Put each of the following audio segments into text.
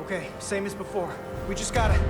Okay, same as before. We just gotta...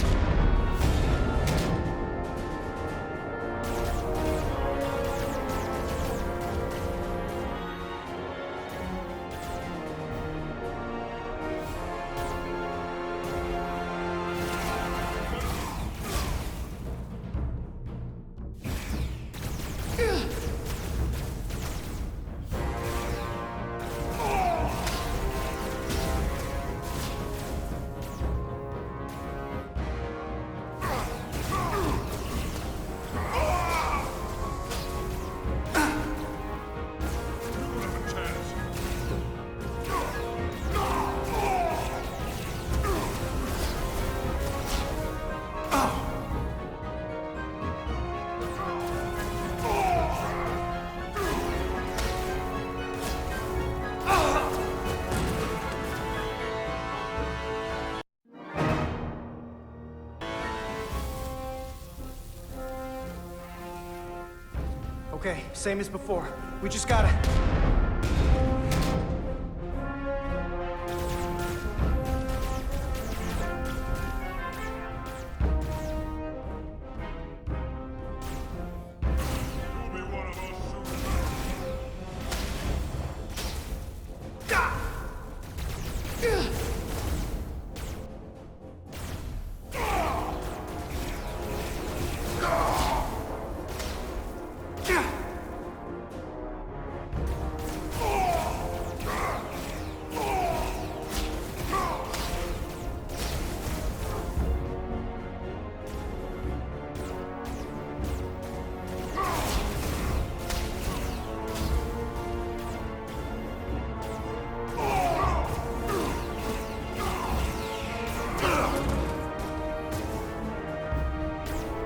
Okay, same as before. We just gotta...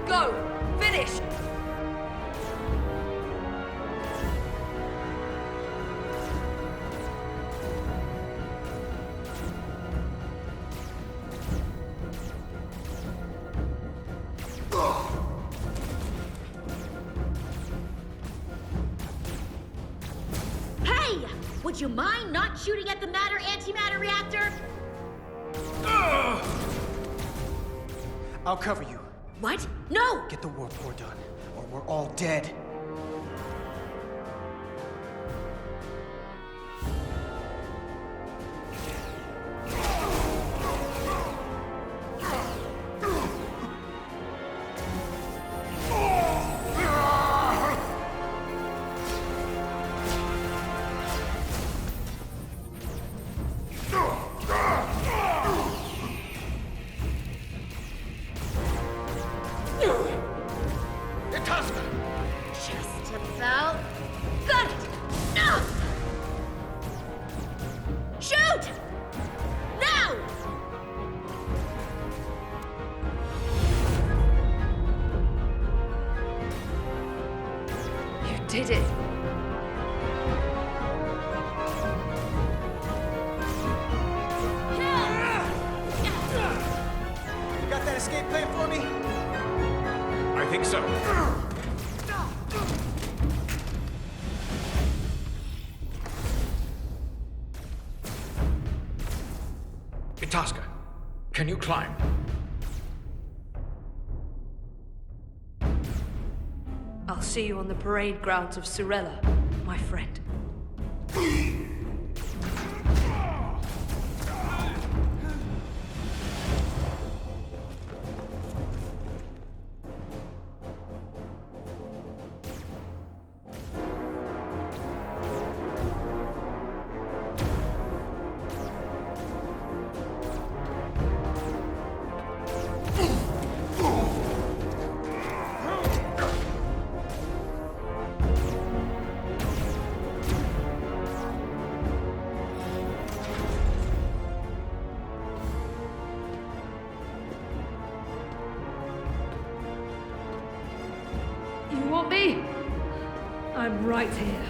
Go! Finish! Hey! Would you mind not shooting at the matter-antimatter reactor? I'll cover you. What? No! Get the warp core done, or we're all dead. Just about. Got it! No! Shoot! Now! You did it! You got that escape plan for me? I think so. Itasca, can you climb? I'll see you on the parade grounds of Surella, my friend. You want me? I'm right here.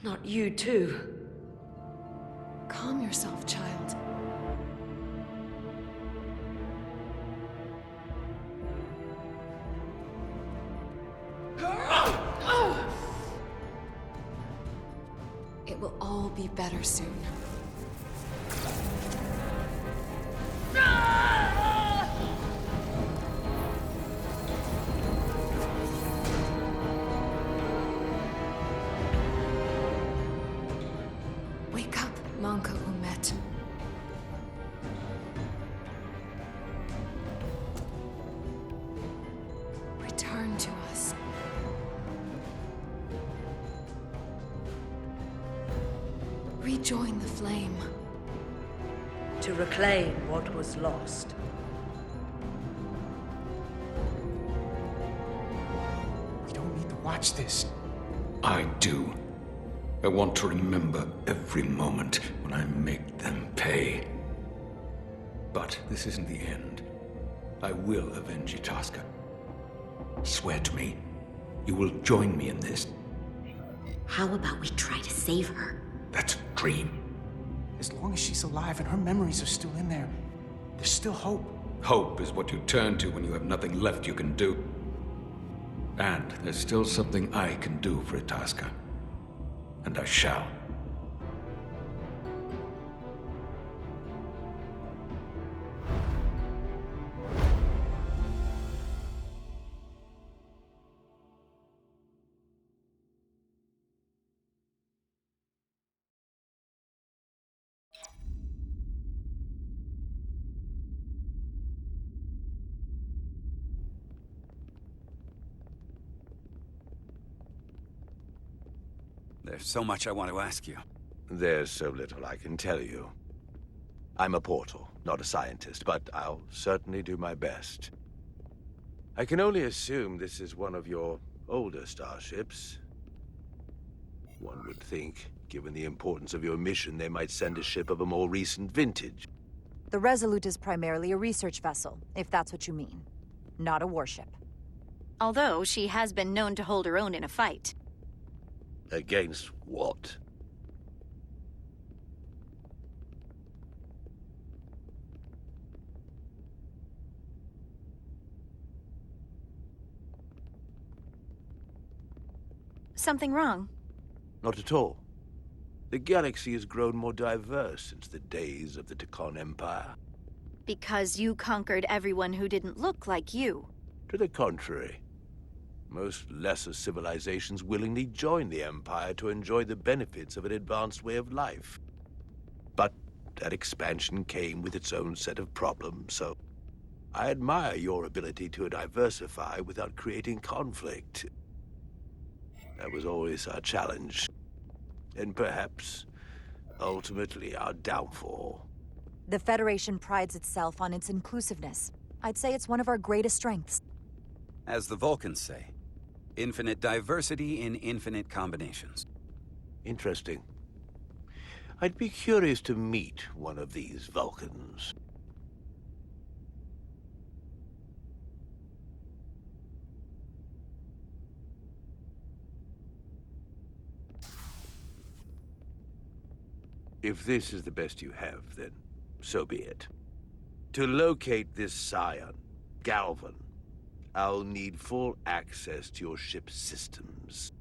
Not you too. Calm yourself, child. It will all be better soon. Wake up, Manka Umet. Return to us. Rejoin the flame. To reclaim what was lost. We don't need to watch this. I do. I want to remember every moment when I make them pay. But this isn't the end. I will avenge Itasca. Swear to me, you will join me in this. How about we try to save her? That's a dream. As long as she's alive and her memories are still in there, there's still hope. Hope is what you turn to when you have nothing left you can do. And there's still something I can do for Itasca. And I shall. There's so much I want to ask you. There's so little I can tell you. I'm a portal, not a scientist, but I'll certainly do my best. I can only assume this is one of your older starships. One would think, given the importance of your mission, they might send a ship of a more recent vintage. The Resolute is primarily a research vessel, if that's what you mean. Not a warship. Although she has been known to hold her own in a fight. Against what? Something wrong? Not at all. The galaxy has grown more diverse since the days of the Tekon Empire. Because you conquered everyone who didn't look like you. To the contrary. Most lesser civilizations willingly join the Empire to enjoy the benefits of an advanced way of life. But that expansion came with its own set of problems, so I admire your ability to diversify without creating conflict. That was always our challenge. And perhaps, ultimately, our downfall. The Federation prides itself on its inclusiveness. I'd say it's one of our greatest strengths. As the Vulcans say, infinite diversity in infinite combinations. Interesting. I'd be curious to meet one of these Vulcans. If this is the best you have, then so be it. To locate this scion, Galvan, I'll need full access to your ship's systems.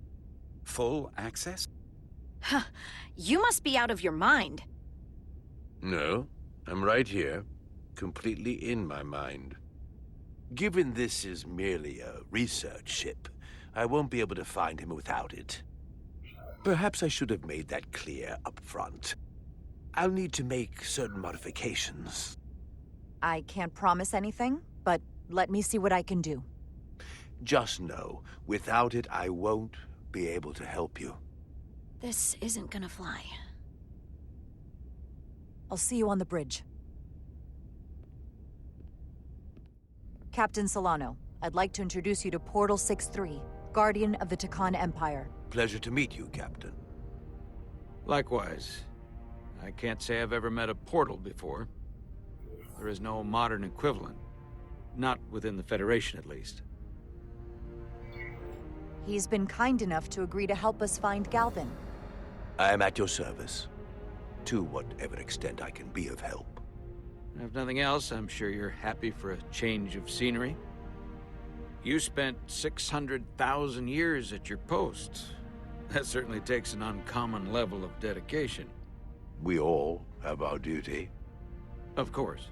Full access? Huh. You must be out of your mind. No, I'm right here, completely in my mind. Given this is merely a research ship, I won't be able to find him without it. Perhaps I should have made that clear up front. I'll need to make certain modifications. I can't promise anything, but let me see what I can do. Just know, without it, I won't be able to help you. This isn't gonna fly. I'll see you on the bridge. Captain Solano, I'd like to introduce you to Portal 6-3, Guardian of the Tekon Empire. Pleasure to meet you, Captain. Likewise. I can't say I've ever met a portal before. There is no modern equivalent. Not within the Federation, at least. He's been kind enough to agree to help us find Galvan. I am at your service, to whatever extent I can be of help. If nothing else, I'm sure you're happy for a change of scenery. You spent 600,000 years at your post. That certainly takes an uncommon level of dedication. We all have our duty. Of course.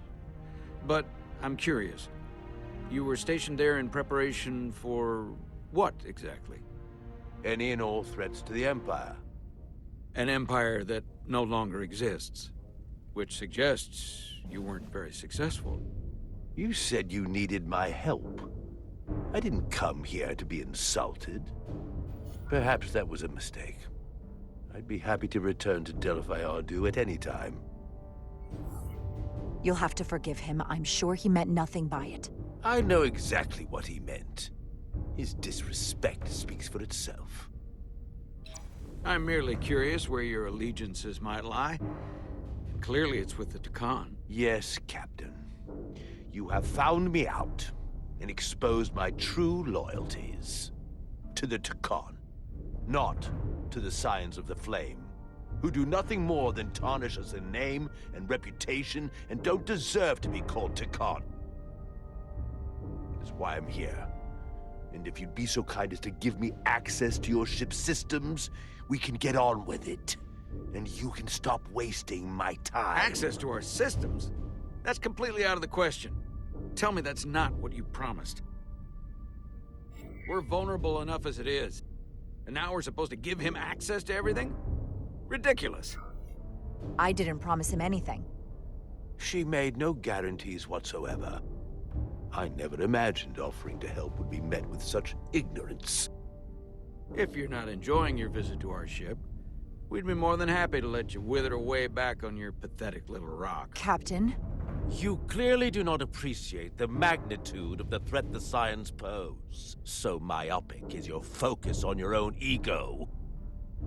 But I'm curious. You were stationed there in preparation for what, exactly? Any and all threats to the Empire. An empire that no longer exists. Which suggests you weren't very successful. You said you needed my help. I didn't come here to be insulted. Perhaps that was a mistake. I'd be happy to return to Delphi Ardu at any time. You'll have to forgive him. I'm sure he meant nothing by it. I know exactly what he meant. His disrespect speaks for itself. I'm merely curious where your allegiances might lie. Clearly it's with the Tkon. Yes, Captain. You have found me out and exposed my true loyalties. To the Tkon, not to the Scions of the Flame, who do nothing more than tarnish us in name and reputation and don't deserve to be called Tkon. That's why I'm here. And if you'd be so kind as to give me access to your ship's systems, we can get on with it. And you can stop wasting my time. Access to our systems? That's completely out of the question. Tell me that's not what you promised. We're vulnerable enough as it is. And now we're supposed to give him access to everything? Ridiculous. I didn't promise him anything. She made no guarantees whatsoever. I never imagined offering to help would be met with such ignorance. If you're not enjoying your visit to our ship, we'd be more than happy to let you wither away back on your pathetic little rock. Captain? You clearly do not appreciate the magnitude of the threat the Scions pose. So myopic is your focus on your own ego.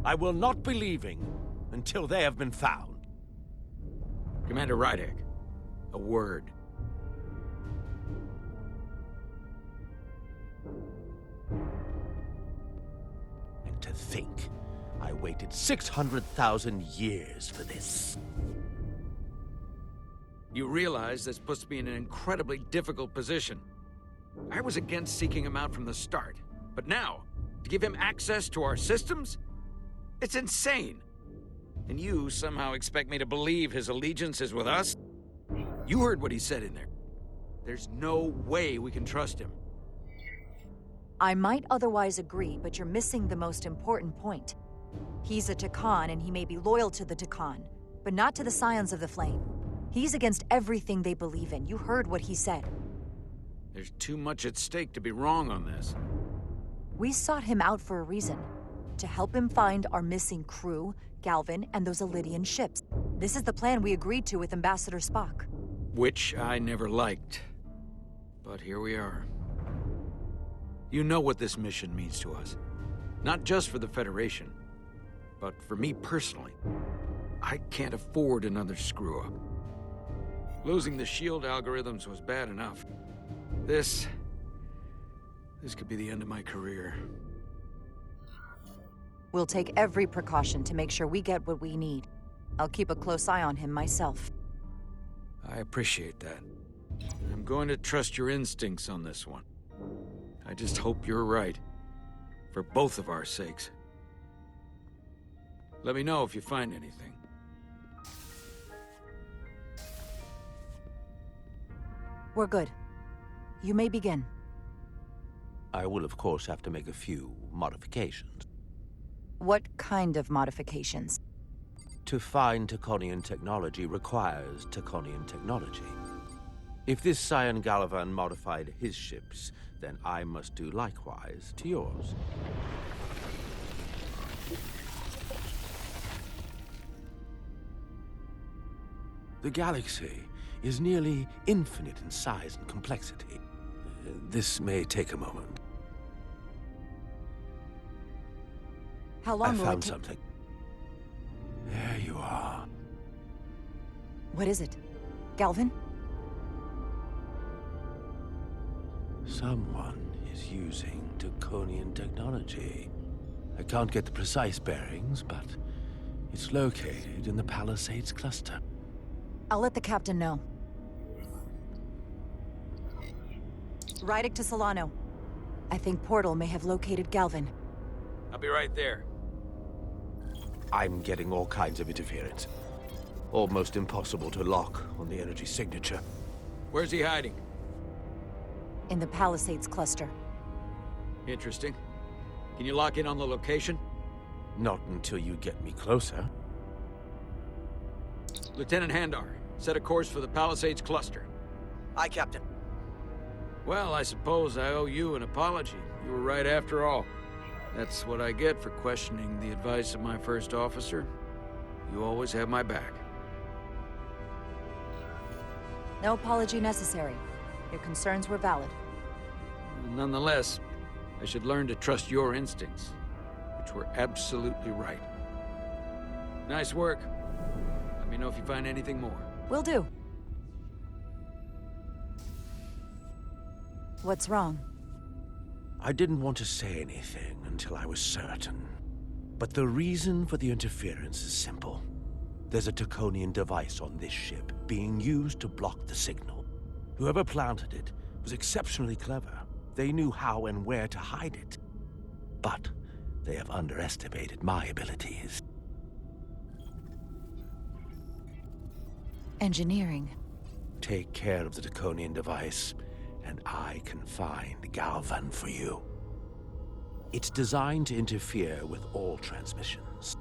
I will not be leaving until they have been found. Commander Rydek, a word. And to think, I waited 600,000 years for this. You realize this puts me in an incredibly difficult position. I was against seeking him out from the start, but now, to give him access to our systems? It's insane. And you somehow expect me to believe his allegiance is with us? You heard what he said in there. There's no way we can trust him. I might otherwise agree, but you're missing the most important point. He's a Tkon, and he may be loyal to the Tkon, but not to the Scions of the Flame. He's against everything they believe in. You heard what he said. There's too much at stake to be wrong on this. We sought him out for a reason. To help him find our missing crew, Galvin, and those Elydian ships. This is the plan we agreed to with Ambassador Spock. Which I never liked. But here we are. You know what this mission means to us. Not just for the Federation, but for me personally. I can't afford another screw-up. Losing the shield algorithms was bad enough. This could be the end of my career. We'll take every precaution to make sure we get what we need. I'll keep a close eye on him myself. I appreciate that. I'm going to trust your instincts on this one. I just hope you're right. For both of our sakes. Let me know if you find anything. We're good. You may begin. I will, of course, have to make a few modifications. What kind of modifications? To find Tkonian technology requires Tkonian technology. If this Scion Galavan modified his ships, then I must do likewise to yours. The galaxy is nearly infinite in size and complexity. This may take a moment. How long I will it found take? something. There you are. What is it? Galvin? Someone is using Tkonian technology. I can't get the precise bearings, but It's located in the Palisades cluster. I'll let the captain know. Rydick to Solano. I think Portal may have located Galvin. I'll be right there. I'm getting all kinds of interference. Almost impossible to lock on the energy signature. Where's he hiding? In the Palisades cluster. Interesting. Can you lock in on the location? Not until you get me closer. Lieutenant Handar, set a course for the Palisades cluster. Aye, Captain. Well, I suppose I owe you an apology. You were right after all. That's what I get for questioning the advice of my first officer. You always have my back. No apology necessary. Your concerns were valid. Nonetheless, I should learn to trust your instincts, which were absolutely right. Nice work. Let me know if you find anything more. Will do. What's wrong? I didn't want to say anything until I was certain. But the reason for the interference is simple. There's a Taconian device on this ship being used to block the signal. Whoever planted it was exceptionally clever. They knew how and where to hide it. But they have underestimated my abilities. Engineering. Take care of the Taconian device, and I can find Galvan for you. It's designed to interfere with all transmissions,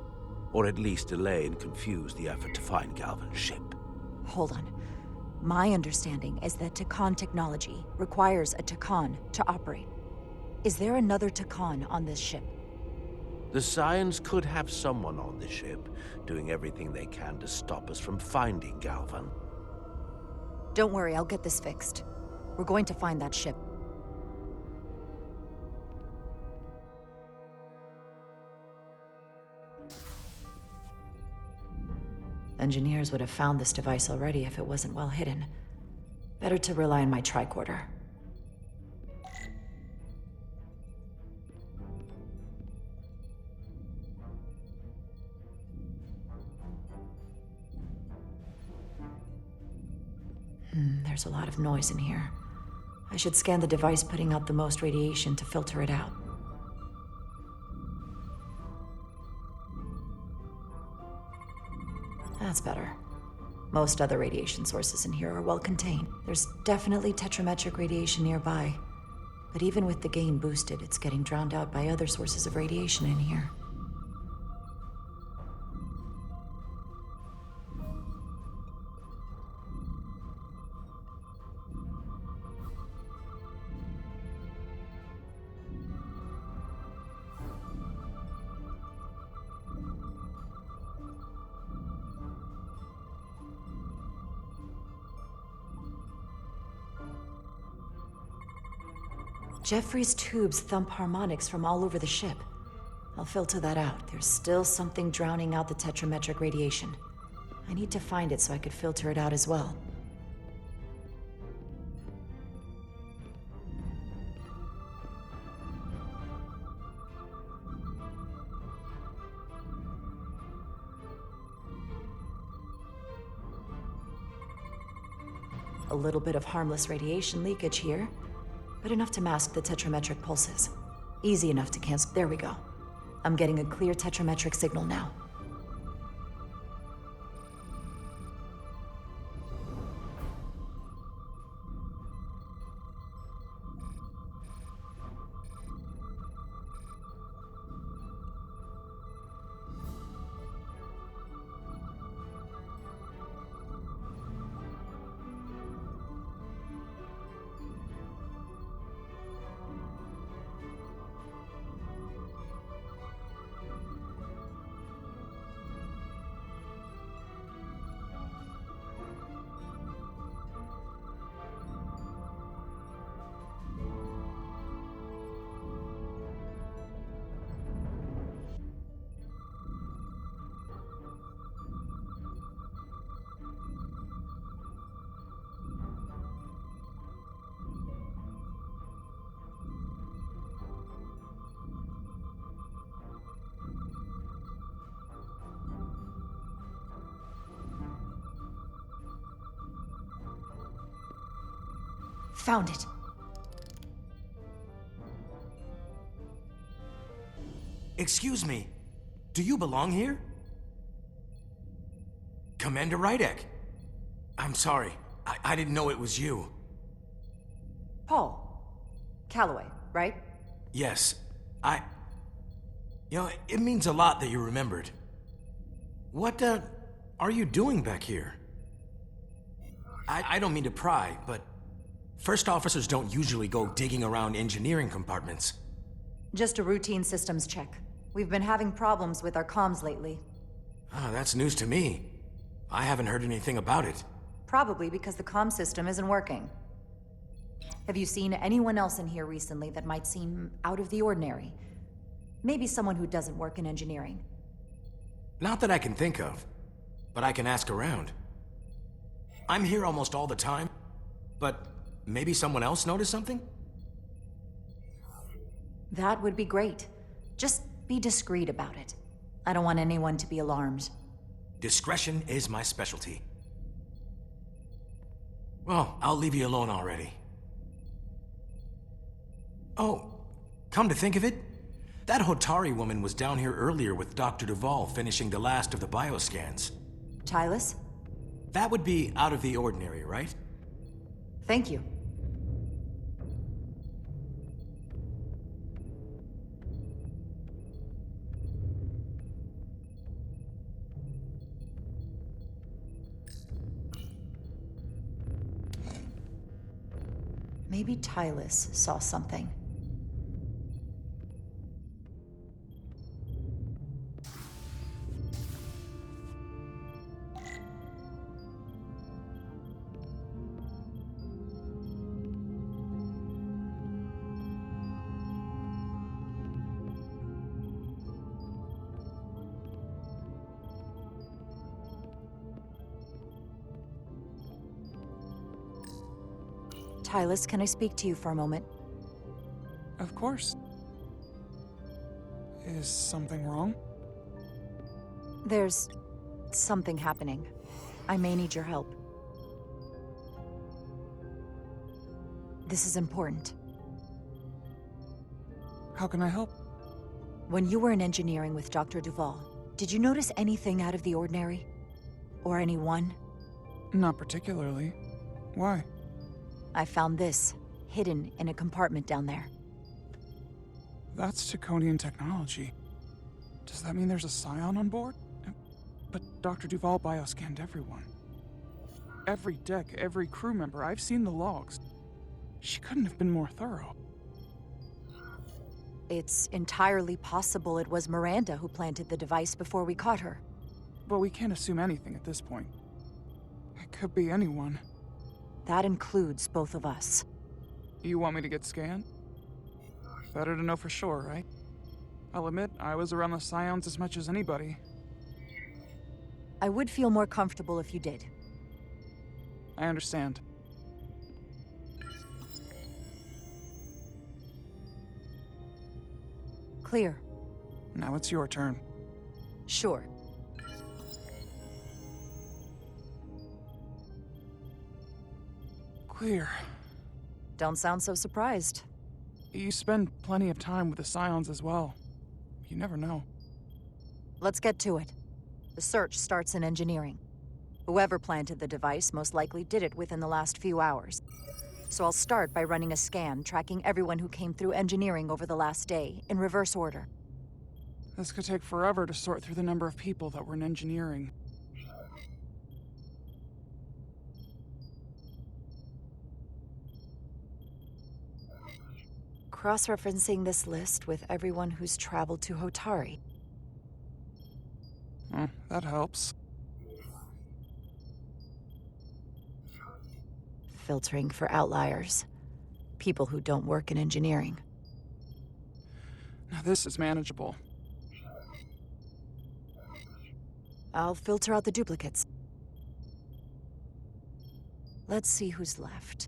or at least delay and confuse the effort to find Galvan's ship. Hold on. My understanding is that Takan technology requires a Takan to operate. Is there another Takan on this ship? The Scions could have someone on the ship, doing everything they can to stop us from finding Galvan. Don't worry, I'll get this fixed. We're going to find that ship. Engineers would have found this device already if it wasn't well hidden. Better to rely on my tricorder. There's a lot of noise in here. I should scan the device putting out the most radiation to filter it out. That's better. Most other radiation sources in here are well contained. There's definitely tetrametric radiation nearby. But even with the gain boosted, it's getting drowned out by other sources of radiation in here. Jeffrey's tubes thump harmonics from all over the ship. I'll filter that out. There's still something drowning out the tetrametric radiation. I need to find it so I could filter it out as well. A little bit of harmless radiation leakage here, but enough to mask the tetrametric pulses. Easy enough to cancel. There we go. I'm getting a clear tetrametric signal now. Found it. Excuse me, do you belong here? Commander Rydek. I'm sorry, I didn't know it was you. Paul. Calloway, right? Yes, You know, it means a lot that you remembered. What, are you doing back here? I don't mean to pry, but first officers don't usually go digging around engineering compartments. Just a routine systems check. We've been having problems with our comms lately. Ah, that's news to me. I haven't heard anything about it. Probably because the comm system isn't working. Have you seen anyone else in here recently that might seem out of the ordinary? Maybe someone who doesn't work in engineering. Not that I can think of, but I can ask around. I'm here almost all the time, but maybe someone else noticed something? That would be great. Just be discreet about it. I don't want anyone to be alarmed. Discretion is my specialty. Well, I'll leave you alone already. Oh, come to think of it, that Hotari woman was down here earlier with Dr. Duvall finishing the last of the bioscans. Tylus? That would be out of the ordinary, right? Thank you. Maybe Tylus saw something. Tylus, can I speak to you for a moment? Of course. Is something wrong? There's something happening. I may need your help. This is important. How can I help? When you were in engineering with Dr. Duvall, did you notice anything out of the ordinary? Or anyone? Not particularly. Why? I found this, hidden in a compartment down there. That's Taconian technology. Does that mean there's a Scion on board? But Dr. Duvall bioscanned everyone. Every deck, every crew member, I've seen the logs. She couldn't have been more thorough. It's entirely possible it was Miranda who planted the device before we caught her. But we can't assume anything at this point. It could be anyone. That includes both of us. You want me to get scanned? Better to know for sure, right? I'll admit, I was around the Scions as much as anybody. I would feel more comfortable if you did. I understand. Clear. Now it's your turn. Sure. Clear. Don't sound so surprised. You spend plenty of time with the Scions as well. You never know. Let's get to it. The search starts in engineering. Whoever planted the device most likely did it within the last few hours. So I'll start by running a scan, tracking everyone who came through engineering over the last day, in reverse order. This could take forever to sort through the number of people that were in engineering. Cross-referencing this list with everyone who's traveled to Hotari. That helps. Filtering for outliers. People who don't work in engineering. Now this is manageable. I'll filter out the duplicates. Let's see who's left.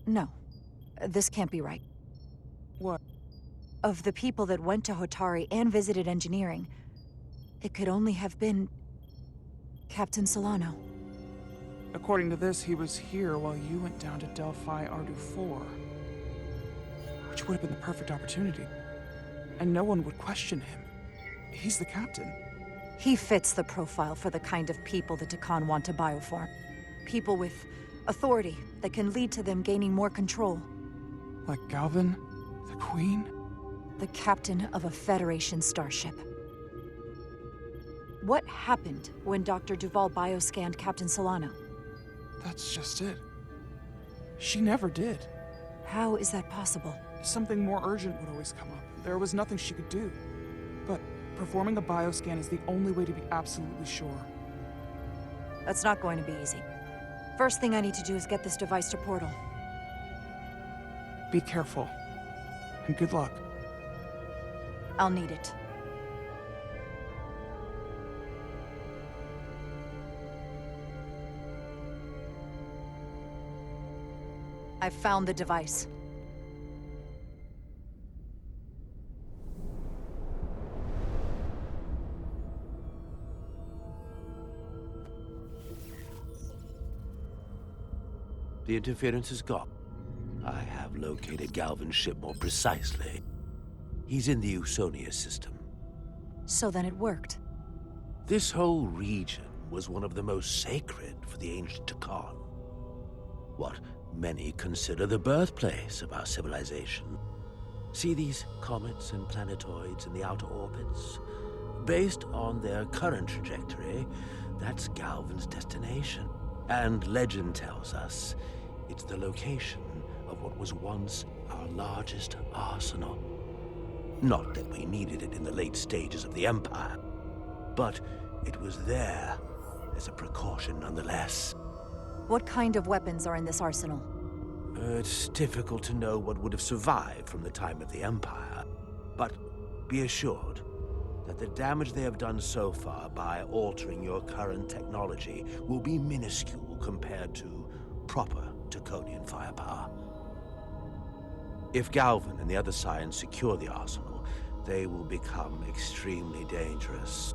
No, this can't be right. What? Of the people that went to Hotari and visited engineering, it could only have been Captain Solano. According to this, he was here while you went down to Delphi Ardu 4. Which would have been the perfect opportunity. And no one would question him. He's the captain. He fits the profile for the kind of people the Takan want to bioform. People with authority that can lead to them gaining more control. Like Galvin? The Queen? The captain of a Federation starship. What happened when Dr. Duval bioscanned Captain Solano? That's just it. She never did. How is that possible? Something more urgent would always come up. There was nothing she could do. But performing a bioscan is the only way to be absolutely sure. That's not going to be easy. First thing I need to do is get this device to Portal. Be careful. And good luck. I'll need it. I've found the device. The interference is gone. I have located Galvin's ship more precisely. He's in the Usonia system. So then it worked. This whole region was one of the most sacred for the ancient Takan. What many consider the birthplace of our civilization. See these comets and planetoids in the outer orbits? Based on their current trajectory, that's Galvin's destination. And legend tells us it's the location of what was once our largest arsenal. Not that we needed it in the late stages of the Empire, but it was there as a precaution nonetheless. What kind of weapons are in this arsenal? It's difficult to know what would have survived from the time of the Empire, but be assured that the damage they have done so far by altering your current technology will be minuscule compared to proper Taconian firepower. If Galvin and the other Scions secure the arsenal, they will become extremely dangerous.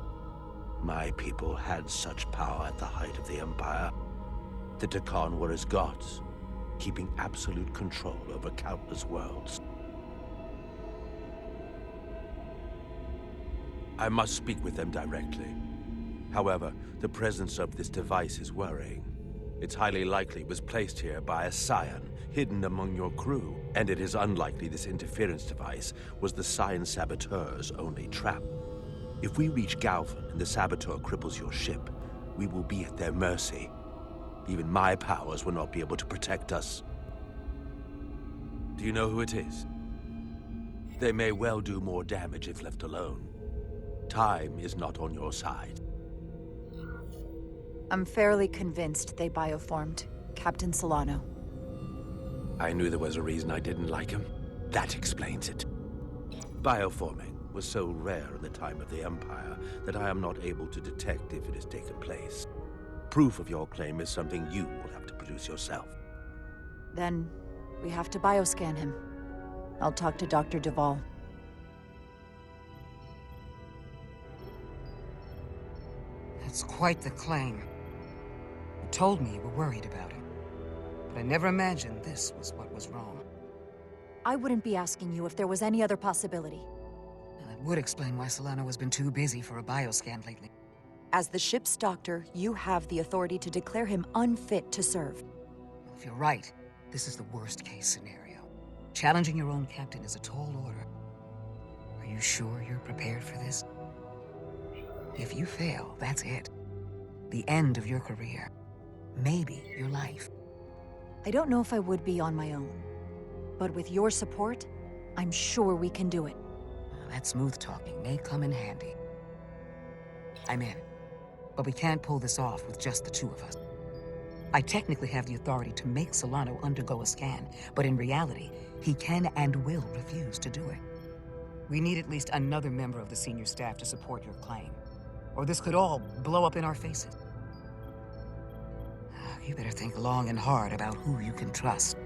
My people had such power at the height of the Empire. The Takan were as gods, keeping absolute control over countless worlds. I must speak with them directly. However, the presence of this device is worrying. It's highly likely it was placed here by a Scion, hidden among your crew, and it is unlikely this interference device was the Scion Saboteur's only trap. If we reach Galvin and the Saboteur cripples your ship, we will be at their mercy. Even my powers will not be able to protect us. Do you know who it is? They may well do more damage if left alone. Time is not on your side. I'm fairly convinced they bioformed Captain Solano. I knew there was a reason I didn't like him. That explains it. Bioforming was so rare in the time of the Empire that I am not able to detect if it has taken place. Proof of your claim is something you will have to produce yourself. Then we have to bioscan him. I'll talk to Dr. Duval. That's quite the claim. You told me you were worried about him, but I never imagined this was what was wrong. I wouldn't be asking you if there was any other possibility. Now, that would explain why Solano has been too busy for a bioscan lately. As the ship's doctor, you have the authority to declare him unfit to serve. Well, if you're right, this is the worst-case scenario. Challenging your own captain is a tall order. Are you sure you're prepared for this? If you fail, that's it. The end of your career. Maybe your life. I don't know if I would be on my own. But with your support, I'm sure we can do it. That smooth talking may come in handy. I'm in. But we can't pull this off with just the two of us. I technically have the authority to make Solano undergo a scan, but in reality, he can and will refuse to do it. We need at least another member of the senior staff to support your claim. Or this could all blow up in our faces. You better think long and hard about who you can trust.